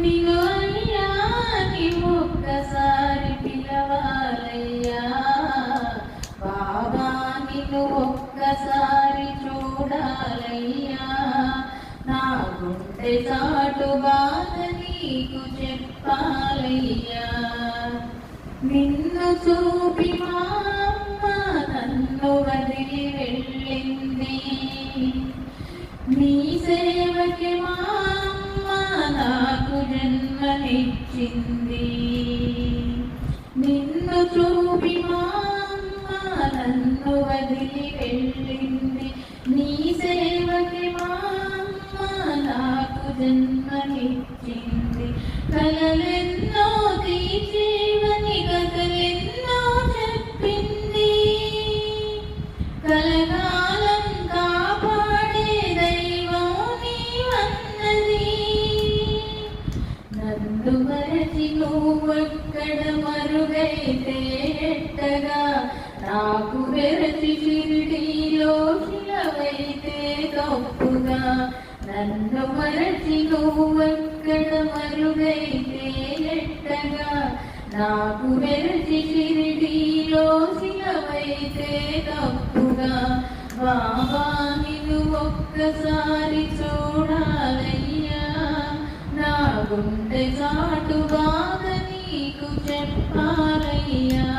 నిన్ను అయ్యా నీ ఒక్కసారి పిలవాలయ్యా బాబా నిన్ను ఒక్కసారి చూడాలయ్యా నా గుండె చాటు బాధ నీకు చెప్పాలయ్యా నిన్ను చూపి మా అమ్మ నన్ను వదిలి వెళ్ళింది నీ సేవకి మా అమ్మ నాకు జన్మనిచ్చింది నిన్ను చూపి మా అమ్మ నన్ను వదిలి వెళ్ళింది నీ సేవకి మా అమ్మ నాకు జన్మనిచ్చింది కలలెన్నో తీర్చేవని కథలెన్నో చెప్పింది కలకాలం కాపాడే దైవం నీవన్నది నన్ను మరచి నువ్వెక్కడ మరుగైతే ఎట్టగా నాకు వెరచి షిరిడీలో శిలవైతే తప్పుగా నన్ను మరచి నువ్వెక్కడ మరుగైతే ఎట్టగా నాకు వెరచి షిరిడీలో శిలవైతే తప్పుగా బాబా నిన్ను ఒక్కసారి చూడాలయ్యా నా గుండె చాటు బాధ నీకు చెప్పాలయ్యా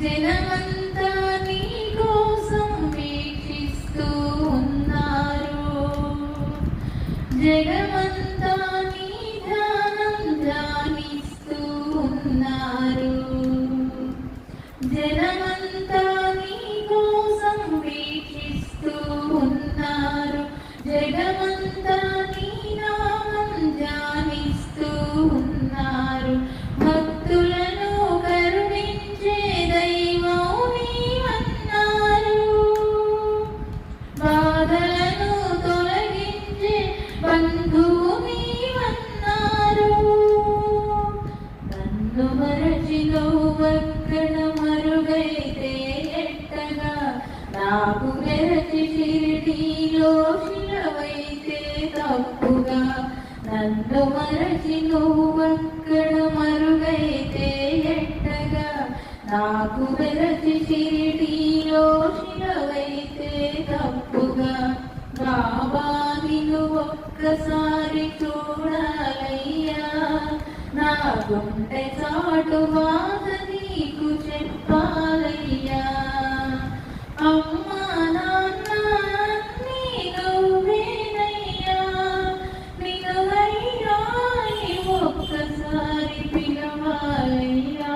జనమంతా నీ కోసం వీక్షిస్తూ ఉన్నారు జగమంతా నీ ధ్యానం ధ్యానిస్తూ ఉన్నారు జనమంతా నీ కోసం వీక్షిస్తూ ఉన్నారు జగమంతా నీ నామం ధ్యానిస్తూ ఉన్నారు భక్తులను కరుణించే దైవం నీవన్నారు బాధలను తొలగించే బంధువు నీవన్నారు నన్ను మరచి నువ్వెక్కడ మరుగైతే ఎట్టగా నాకు వెరచి షిరిడీలో శిలవైతే తప్పుగా నన్ను మరచి నువ్వెక్కడ మరుగైతే ఎట్టగా నాకు వెరచి షిరిడీలో శిలవైతే తప్పుగా బాబా నిన్ను ఒక్కసారి చూడాలయ్యా నా గుండె చాటు బాధ నీకు చెప్పాలయ్యా అమ్మా నాన్న నీ నువ్వేనయ్యా నిన్ను అయ్యా ఒక్కసారి పిలవాలయ్యా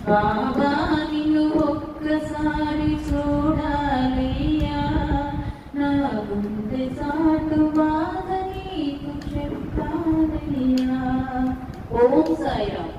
బాబా నిన్ను ఒక్కసారి చూడాలయ్యా నా గుండె చాటు బాధ నీకు చెప్పాలయ్యా ఓం సాయిరామ్